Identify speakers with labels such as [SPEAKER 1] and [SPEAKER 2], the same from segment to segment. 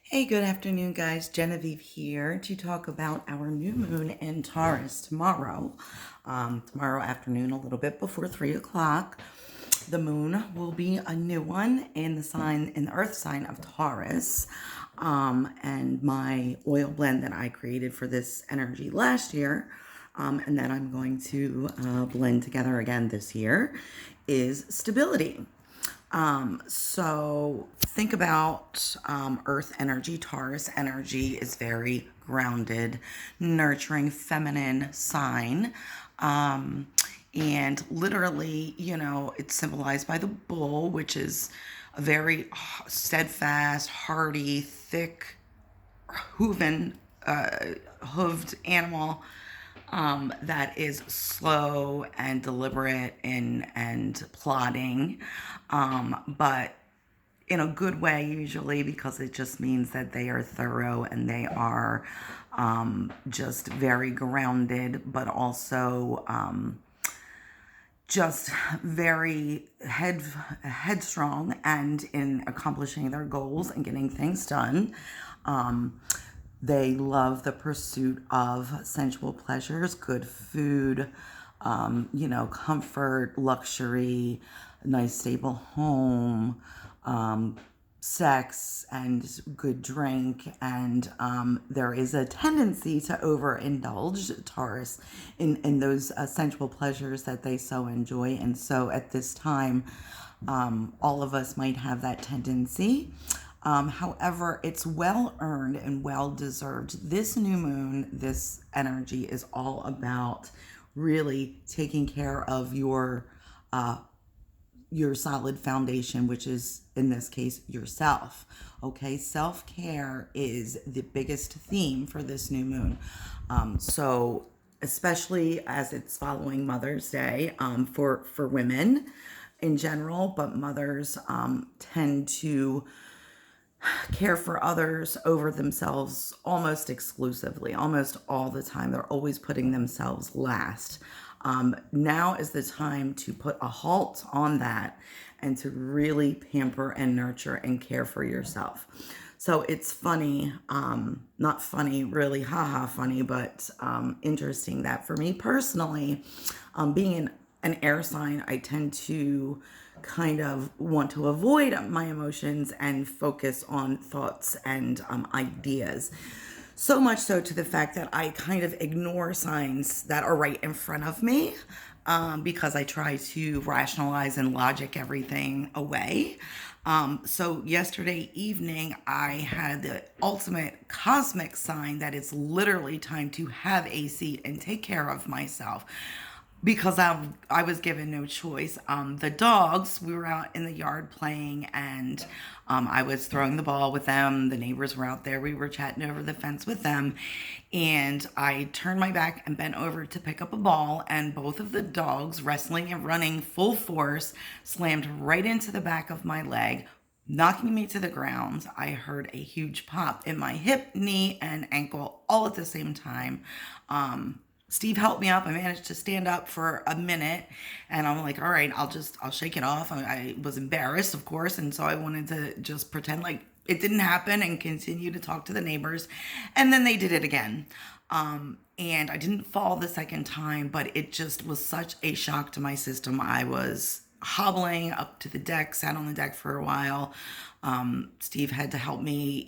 [SPEAKER 1] Hey, good afternoon, guys. Genevieve here to talk about our new moon in Taurus tomorrow. Tomorrow afternoon, a little bit before 3 o'clock. The moon will be a new one in the earth sign of Taurus. And my oil blend that I created for this energy last year, and that I'm going to blend together again this year, is stability. So think about earth energy. Taurus energy is very grounded, nurturing, feminine sign. And literally, it's symbolized by the bull, which is a very steadfast, hardy, thick, hooven, hooved animal that is slow and deliberate and plodding, but in a good way usually, because it just means that they are thorough and they are just very grounded, but also just very headstrong and in accomplishing their goals and getting things done. They love the pursuit of sensual pleasures, good food, comfort, luxury, a nice stable home, sex, and good drink. And there is a tendency to overindulge Taurus in those sensual pleasures that they so enjoy. And so at this time, all of us might have that tendency. However, it's well earned and well deserved. This new moon, this energy is all about really taking care of your solid foundation, which is in this case yourself. Okay, self-care is the biggest theme for this new moon. So especially as it's following Mother's Day, for women in general, but mothers tend to care for others over themselves almost exclusively, almost all the time. They're always putting themselves last. Now is the time to put a halt on that and to really pamper and nurture and care for yourself. So it's funny, not funny, really, haha, funny, but interesting that for me personally, being an air sign, I tend to kind of want to avoid my emotions and focus on thoughts and ideas. So much so to the fact that I kind of ignore signs that are right in front of me, because I try to rationalize and logic everything away. So yesterday evening, I had the ultimate cosmic sign that it's literally time to have a seat and take care of myself, because I was given no choice. The dogs, we were out in the yard playing, and I was throwing the ball with them. The neighbors were out there. We were chatting over the fence with them. And I turned my back and bent over to pick up a ball, and both of the dogs, wrestling and running full force, slammed right into the back of my leg, knocking me to the ground. I heard a huge pop in my hip, knee, and ankle all at the same time. Steve helped me up. I managed to stand up for a minute, and I'm like, all right, I'll shake it off. I was embarrassed, of course, and so I wanted to just pretend like it didn't happen and continue to talk to the neighbors. And then they did it again. And I didn't fall the second time, but it just was such a shock to my system. I was hobbling up to the deck, sat on the deck for a while. Steve had to help me,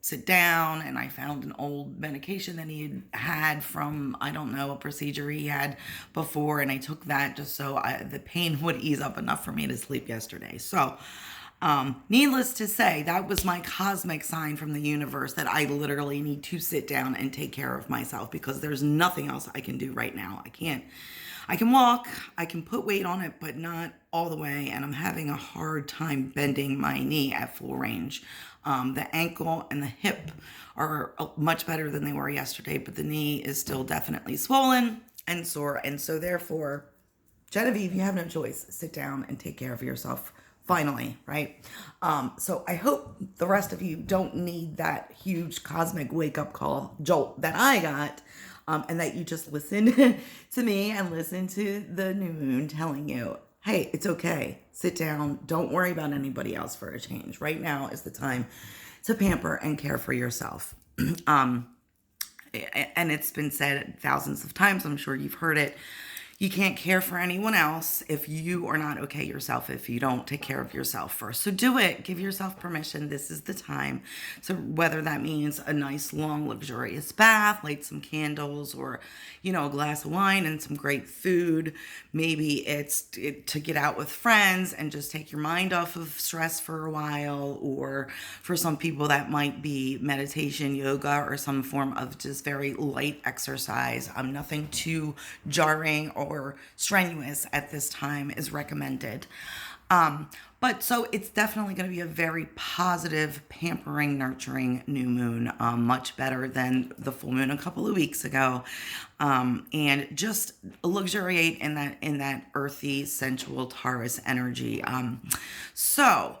[SPEAKER 1] sit down, and I found an old medication that he had from, I don't know, a procedure he had before, and I took that just so the pain would ease up enough for me to sleep yesterday. So, needless to say, that was my cosmic sign from the universe that I literally need to sit down and take care of myself, because there's nothing else I can do right now. I can walk, I can put weight on it, but not all the way, and I'm having a hard time bending my knee at full range. The ankle and the hip are much better than they were yesterday, but the knee is still definitely swollen and sore, and so therefore, Genevieve, you have no choice. Sit down and take care of yourself. Finally, right? So I hope the rest of you don't need that huge cosmic wake-up call jolt that I got, and that you just listen to me and listen to the new moon telling you hey, it's okay. Sit down. Don't worry about anybody else for a change. Right now is the time to pamper and care for yourself. um, and it's been said thousands of times. I'm sure you've heard it. You can't care for anyone else if you are not okay yourself, if you don't take care of yourself first. So do it. Give yourself permission. This is the time. So whether that means a nice, long, luxurious bath, light some candles, or, a glass of wine and some great food. Maybe it's to get out with friends and just take your mind off of stress for a while. Or for some people, that might be meditation, yoga, or some form of just very light exercise. Nothing too jarring or strenuous at this time is recommended. But so it's definitely going to be a very positive, pampering, nurturing new moon, much better than the full moon a couple of weeks ago. And just luxuriate in that earthy, sensual Taurus energy. So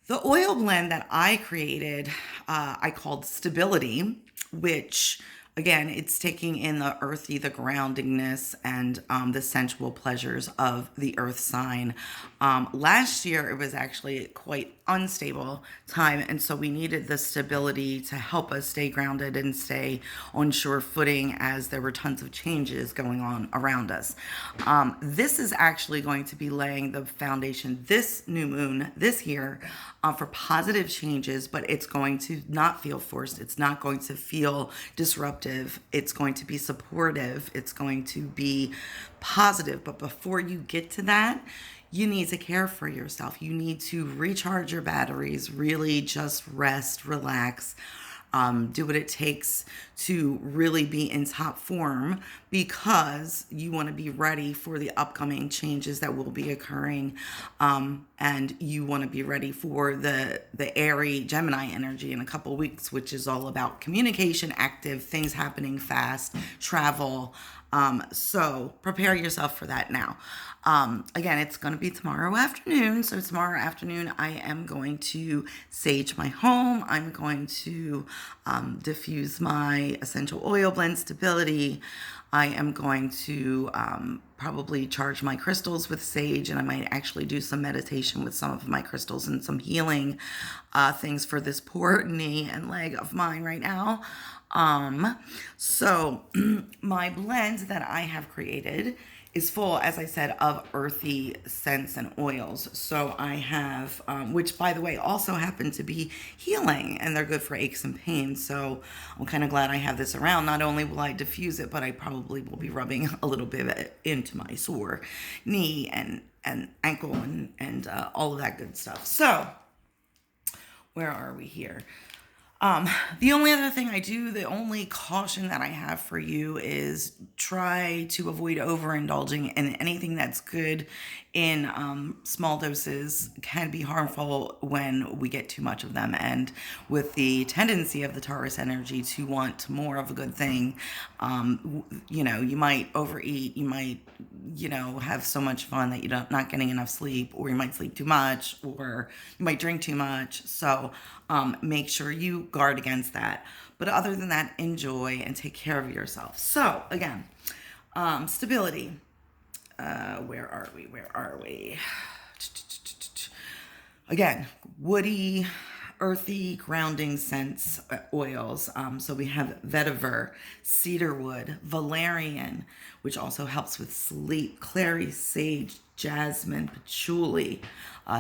[SPEAKER 1] the oil blend that I created, I called Stability, which, again, it's taking in the earthy, the groundingness, and the sensual pleasures of the earth sign. Last year, it was actually quite unstable time, and so we needed the stability to help us stay grounded and stay on sure footing as there were tons of changes going on around us. This is actually going to be laying the foundation this new moon this year for positive changes, but it's going to not feel forced. It's not going to feel disruptive. It's going to be supportive. It's going to be positive. But before you get to that, you need to care for yourself. You need to recharge your batteries, really just rest, relax, do what it takes to really be in top form, because you want to be ready for the upcoming changes that will be occurring. And you want to be ready for the airy Gemini energy in a couple weeks, which is all about communication, active, things happening fast, travel. So prepare yourself for that now. Again, it's going to be tomorrow afternoon. So tomorrow afternoon, I am going to sage my home. I'm going to diffuse my essential oil blend Stability. I am going to probably charge my crystals with sage, and I might actually do some meditation with some of my crystals and some healing things for this poor knee and leg of mine right now. So my blend that I have created is full, as I said, of earthy scents and oils. So I have, which by the way, also happen to be healing, and they're good for aches and pains. So I'm kind of glad I have this around. Not only will I diffuse it, but I probably will be rubbing a little bit of it into my sore knee and ankle and all of that good stuff. So where are we here? The only other thing the only caution that I have for you is try to avoid overindulging in anything that's good in small doses. Can be harmful when we get too much of them. And with the tendency of the Taurus energy to want more of a good thing, you might overeat, you might, have so much fun that you're not getting enough sleep, or you might sleep too much, or you might drink too much. So make sure you guard against that. But other than that, enjoy and take care of yourself. So again, Stability. Where are we? Again, woody, earthy, grounding scents, oils. So we have vetiver, cedarwood, valerian, which also helps with sleep, clary sage, jasmine, patchouli,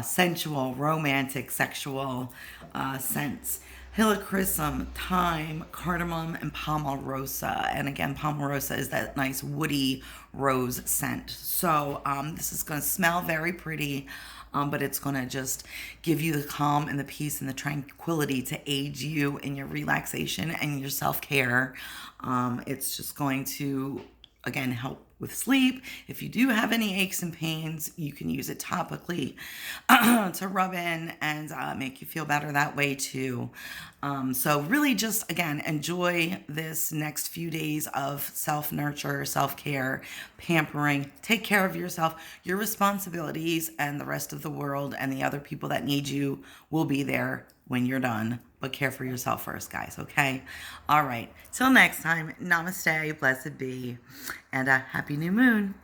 [SPEAKER 1] sensual, romantic, sexual scents. Helichrysum, thyme, cardamom, and palmarosa. And again, palmarosa is that nice woody rose scent. So this is going to smell very pretty, but it's going to just give you the calm and the peace and the tranquility to aid you in your relaxation and your self-care. It's just going to, again, help with sleep. If you do have any aches and pains, you can use it topically to rub in and make you feel better that way too. So really just, again, enjoy this next few days of self-nurture, self-care, pampering. Take care of yourself. Your responsibilities and the rest of the world and the other people that need you will be there when you're done. But care for yourself first, guys, okay? All right. Till next time, namaste, blessed be, and a happy new moon.